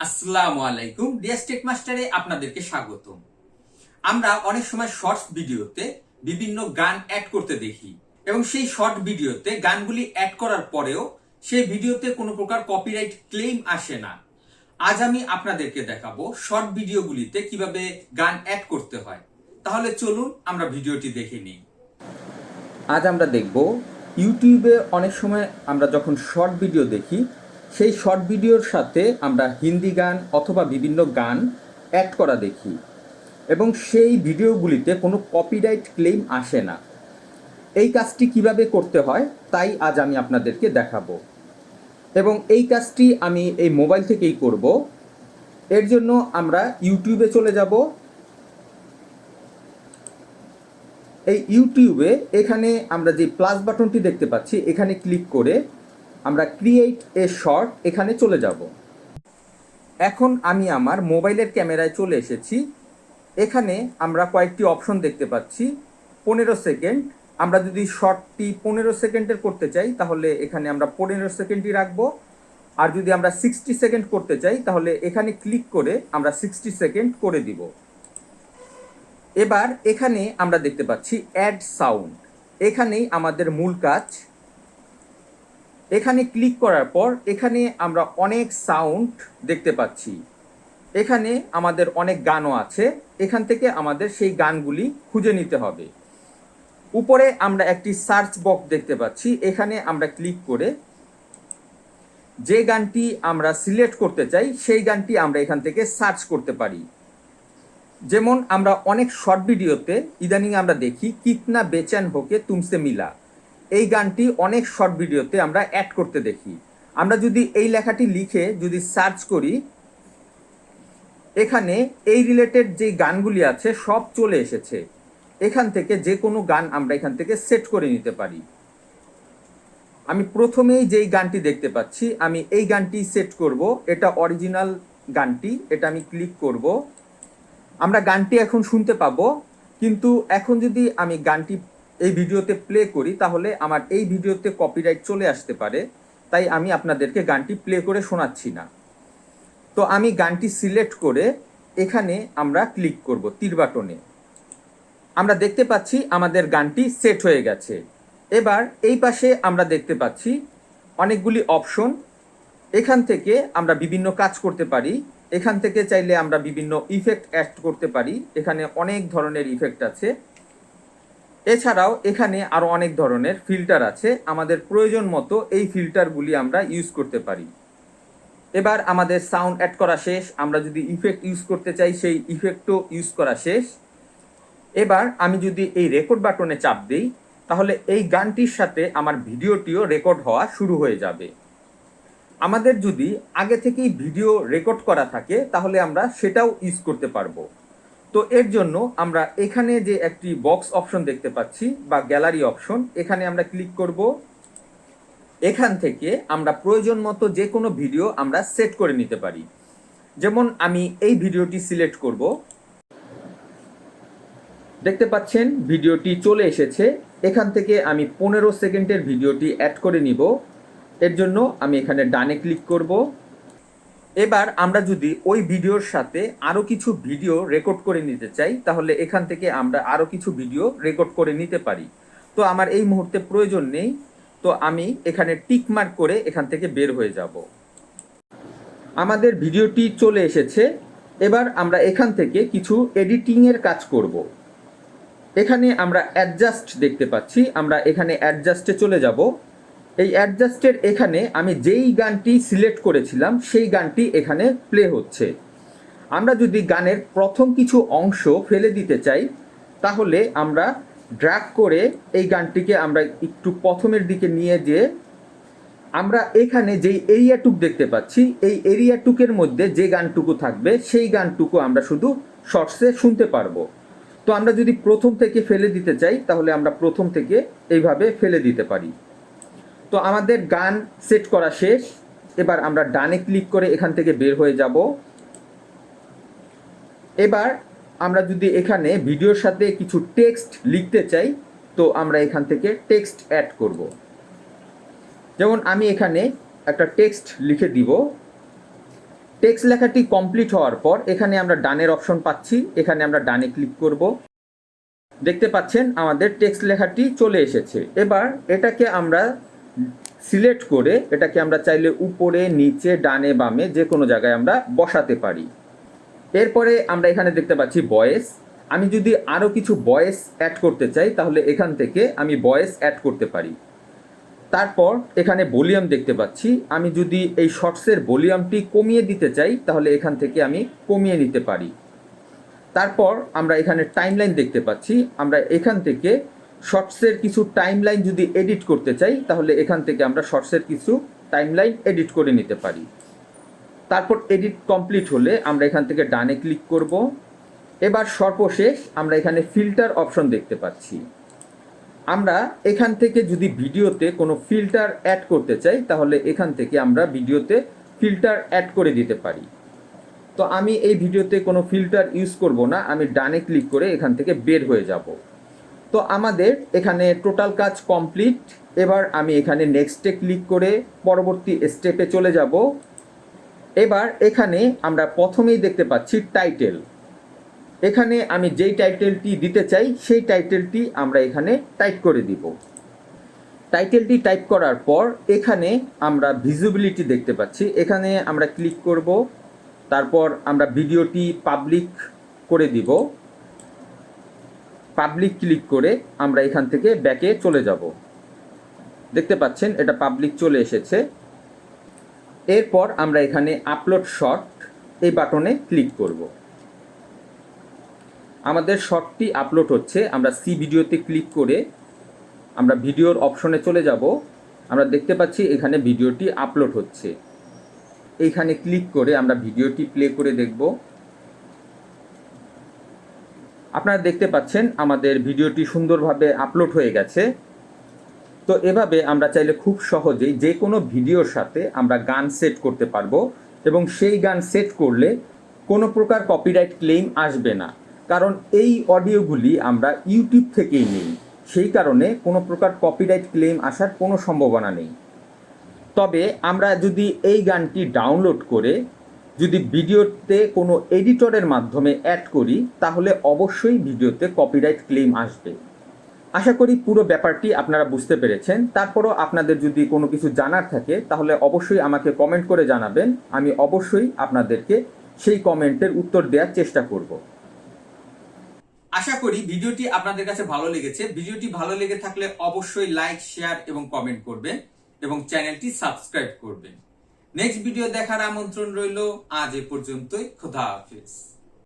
আসসালামু আলাইকুম। DS take মাস্টারে আপনাদেরকে স্বাগতম। আমরা অনেক সময় শর্টস ভিডিওতে বিভিন্ন গান অ্যাড করতে দেখি এবং সেই শর্ট ভিডিওতে গানগুলি অ্যাড করার পরেও সেই ভিডিওতে কোনো প্রকার কপিরাইট ক্লেম আসে না। আজ আমি আপনাদেরকে দেখাবো শর্ট ভিডিওগুলিতে কিভাবে গান অ্যাড করতে হয়। তাহলে চলুন আমরা ভিডিওটি দেখে নিই। আজ আমরা দেখব ইউটিউবে অনেক সময় আমরা যখন শর্ট ভিডিও দেখি সেই শর্ট ভিডিওর সাথে আমরা হিন্দি গান অথবা বিভিন্ন গান অ্যাড করা দেখি এবং সেই ভিডিওগুলিতে কোনো কপিরাইট ক্লেম আসে না। এই কাজটি কিভাবে করতে হয় তাই আজ আমি আপনাদেরকে দেখাবো এবং এই কাজটি আমি এই মোবাইল থেকেই করব। এর জন্য আমরা ইউটিউবে চলে যাব। এই ইউটিউবে এখানে আমরা যে প্লাস বাটনটি দেখতে পাচ্ছি এখানে ক্লিক করে আমরা ক্রিয়েট এ শর্ট এখানে চলে যাব। এখন আমি আমার মোবাইলের ক্যামেরায় চলে এসেছি। এখানে আমরা কয়েকটি অপশন দেখতে পাচ্ছি। 15 সেকেন্ড, আমরা যদি শর্টটি 15 সেকেন্ডের করতে চাই তাহলে এখানে আমরা 15 সেকেন্ডই রাখবো। আর যদি আমরা 60 সেকেন্ড করতে চাই তাহলে এখানে ক্লিক করে আমরা 60 সেকেন্ড করে দিব। এবার এখানে আমরা দেখতে পাচ্ছি অ্যাড সাউন্ড, এখানেই আমাদের মূল কাজ। এখানে ক্লিক করার পর এখানে আমরা অনেক সাউন্ড দেখতে পাচ্ছি। এখানে আমাদের অনেক গানও আছে, এখান থেকে আমাদের সেই গানগুলি খুঁজে নিতে হবে। উপরে আমরা একটি সার্চ বক্স দেখতে পাচ্ছি, এখানে আমরা ক্লিক করে যে গানটি আমরা সিলেক্ট করতে চাই সেই গানটি আমরা এখান থেকে সার্চ করতে পারি। যেমন আমরা অনেক শর্ট ভিডিওতে ইদানিং আমরা দেখি কিতনা বেচैन হোকে তুমসে মিলা, এই গানটি অনেক শর্ট ভিডিওতে আমরা অ্যাড করতে দেখি। আমরা যদি এই লেখাটি লিখে যদি সার্চ করি এখানে এই রিলেটেড যে গানগুলি আছে সব চলে এসেছে। এখান থেকে যে কোনো গান আমরা এখান থেকে সেট করে নিতে পারি। আমি প্রথমেই যেই গানটি দেখতে পাচ্ছি আমি এই গানটি সেট করব, এটা অরিজিনাল গানটি, এটা আমি ক্লিক করব। আমরা গানটি এখন শুনতে পাবো, কিন্তু এখন যদি আমি গানটি এই ভিডিওতে প্লে করি তাহলে আমার এই ভিডিওতে কপিরাইট চলে আসতে পারে, তাই আমি আপনাদেরকে গানটি প্লে করে শোনাচ্ছি না। তো আমি গানটি সিলেক্ট করে এখানে আমরা ক্লিক করব তীর বাটনে। আমরা দেখতে পাচ্ছি আমাদের গানটি সেট হয়ে গেছে। এবার এই পাশে আমরা দেখতে পাচ্ছি অনেকগুলি অপশন, এখান থেকে আমরা বিভিন্ন কাজ করতে পারি। এখান থেকে চাইলে আমরা বিভিন্ন ইফেক্ট অ্যাড করতে পারি, এখানে অনেক ধরনের ইফেক্ট আছে। এছাড়াও এখানে আরও অনেক ধরনের ফিল্টার আছে, আমাদের প্রয়োজন মতো এই ফিল্টারগুলি আমরা ইউজ করতে পারি। এবার আমাদের সাউন্ড অ্যাড করা শেষ, আমরা যদি ইফেক্ট ইউজ করতে চাই সেই ইফেক্টও ইউজ করা শেষ। এবার আমি যদি এই রেকর্ড বাটনে চাপ দিই তাহলে এই গানটির সাথে আমার ভিডিওটিও রেকর্ড হওয়া শুরু হয়ে যাবে। আমাদের যদি আগে থেকেই ভিডিও রেকর্ড করা থাকে তাহলে আমরা সেটাও ইউজ করতে পারবো। তো এর জন্য আমরা এখানে যে একটি বক্স অপশন দেখতে পাচ্ছি বা গ্যালারি অপশন, এখানে আমরা ক্লিক করব। এখান থেকে আমরা প্রয়োজন মতো যে কোনো ভিডিও আমরা সেট করে নিতে পারি। যেমন আমি এই ভিডিওটি সিলেক্ট করব। দেখতে পাচ্ছেন ভিডিওটি চলে এসেছে। এখান থেকে আমি 15 সেকেন্ডের ভিডিওটি অ্যাড করে নিব। এর জন্য আমি এখানে ডানে ক্লিক করব। এবার আমরা যদি ওই ভিডিওর সাথে আরও কিছু ভিডিও রেকর্ড করে নিতে চাই তাহলে এখান থেকে আমরা আরও কিছু ভিডিও রেকর্ড করে নিতে পারি। তো আমার এই মুহূর্তে প্রয়োজন নেই, তো আমি এখানে টিক মার্ক করে এখান থেকে বের হয়ে যাব। আমাদের ভিডিওটি চলে এসেছে। এবার আমরা এখান থেকে কিছু এডিটিংয়ের কাজ করব। এখানে আমরা অ্যাডজাস্ট দেখতে পাচ্ছি, আমরা এখানে অ্যাডজাস্টে চলে যাব। এই অ্যাডজাস্টের এখানে আমি যেই গানটি সিলেক্ট করেছিলাম সেই গানটি এখানে প্লে হচ্ছে। আমরা যদি গানের প্রথম কিছু অংশ ফেলে দিতে চাই তাহলে আমরা ড্র্যাগ করে এই গানটিকে আমরা একটু প্রথমের দিকে নিয়ে যেয়ে আমরা এখানে যেই এরিয়াটুক দেখতে পাচ্ছি এই এরিয়াটুকের মধ্যে যে গানটুকু থাকবে সেই গানটুকু আমরা শুধু শর্টসে শুনতে পারবো। তো আমরা যদি প্রথম থেকে ফেলে দিতে চাই তাহলে আমরা প্রথম থেকে এইভাবে ফেলে দিতে পারি। তো আমাদের গান সেট করা শেষ। এবার আমরা ডানে ক্লিক করে এখান থেকে বের হয়ে যাব। এবার আমরা যদি এখানে ভিডিওর সাথে কিছু টেক্সট লিখতে চাই তো আমরা এখান থেকে টেক্সট অ্যাড করব। যেমন আমি এখানে একটা টেক্সট লিখে দিব। টেক্সট লেখাটি কমপ্লিট হওয়ার পর এখানে আমরা ডানের অপশন পাচ্ছি, এখানে আমরা ডানে ক্লিক করব। দেখতে পাচ্ছেন আমাদের টেক্সট লেখাটি চলে এসেছে। এবার এটাকে আমরা সিলেক্ট করে এটাকে আমরা চাইলে উপরে, নিচে, ডানে, বামে যে কোনো জায়গায় আমরা বসাতে পারি। এরপরে আমরা এখানে দেখতে পাচ্ছি ভয়েস। আমি যদি আরও কিছু ভয়েস অ্যাড করতে চাই তাহলে এখান থেকে আমি ভয়েস অ্যাড করতে পারি। তারপর এখানে ভলিউম দেখতে পাচ্ছি, আমি যদি এই শর্টসের ভলিউমটি কমিয়ে দিতে চাই তাহলে এখান থেকে আমি কমিয়ে নিতে পারি। তারপর আমরা এখানে টাইমলাইন দেখতে পাচ্ছি, আমরা এখান থেকে শর্টসের কিছু টাইমলাইন যদি এডিট করতে চাই তাহলে এখান থেকে আমরা শর্টসের কিছু টাইমলাইন এডিট করে নিতে পারি। তারপর এডিট কমপ্লিট হলে আমরা এখান থেকে ডানে ক্লিক করব। এবার সর্বশেষ আমরা এখানে ফিল্টার অপশন দেখতে পাচ্ছি। আমরা এখান থেকে যদি ভিডিওতে কোনো ফিল্টার অ্যাড করতে চাই তাহলে এখান থেকে আমরা ভিডিওতে ফিল্টার অ্যাড করে দিতে পারি। তো আমি এই ভিডিওতে কোনো ফিল্টার ইউজ করব না, আমি ডানে ক্লিক করে এখান থেকে বের হয়ে যাব। তো আমাদের এখানে টোটাল কাজ কমপ্লিট। এবার আমি এখানে নেক্সটে ক্লিক করে পরবর্তী স্টেপে চলে যাব। এবার এখানে আমরা প্রথমেই দেখতে পাচ্ছি টাইটেল। এখানে আমি যেই টাইটেলটি দিতে চাই সেই টাইটেলটি আমরা এখানে টাইপ করে দিব। টাইটেলটি টাইপ করার পর এখানে আমরা ভিজিবিলিটি দেখতে পাচ্ছি, এখানে আমরা ক্লিক করব। তারপর আমরা ভিডিওটি পাবলিক করে দিব। পাবলিক ক্লিক করে আমরা এখান থেকে ব্যাকে চলে যাব। দেখতে পাচ্ছেন এটা পাবলিক চলে এসেছে। এরপর আমরা এখানে আপলোড শর্ট এই বাটনে ক্লিক করব। আমাদের শর্টটি আপলোড হচ্ছে। আমরা সি ভিডিওতে ক্লিক করে আমরা ভিডিওর অপশনে চলে যাব। আমরা দেখতে পাচ্ছি এখানে ভিডিওটি আপলোড হচ্ছে। এইখানে ক্লিক করে আমরা ভিডিওটি প্লে করে দেখব। আপনারা দেখতে পাচ্ছেন আমাদের ভিডিওটি সুন্দরভাবে আপলোড হয়ে গেছে। তো এভাবে আমরা চাইলে খুব সহজেই যে কোনো ভিডিওর সাথে আমরা গান সেট করতে পারবো এবং সেই গান সেট করলে কোনো প্রকার কপিরাইট ক্লেম আসবে না, কারণ এই অডিওগুলি আমরা ইউটিউব থেকেই নিই। সেই কারণে কোনো প্রকার কপিরাইট ক্লেম আসার কোনো সম্ভাবনা নেই। তবে আমরা যদি এই গানটি ডাউনলোড করে যদি ভিডিওতে কোনো এডিটরের মাধ্যমে অ্যাড করি তাহলে অবশ্যই ভিডিওতে কপিরাইট ক্লেম আসবে। আশা করি পুরো ব্যাপারটি আপনারা বুঝতে পেরেছেন। তারপরও আপনাদের যদি কোনো কিছু জানার থাকে তাহলে অবশ্যই আমাকে কমেন্ট করে জানাবেন। আমি অবশ্যই আপনাদেরকে সেই কমেন্টের উত্তর দেওয়ার চেষ্টা করব। আশা করি ভিডিওটি আপনাদের কাছে ভালো লেগেছে। ভিডিওটি ভালো লেগে থাকলে অবশ্যই লাইক, শেয়ার এবং কমেন্ট করবেন এবং চ্যানেলটি সাবস্ক্রাইব করবেন। নেক্সট ভিডিও দেখার আমন্ত্রণ রইল। আজ এ পর্যন্তই। খোদা হাফেজ।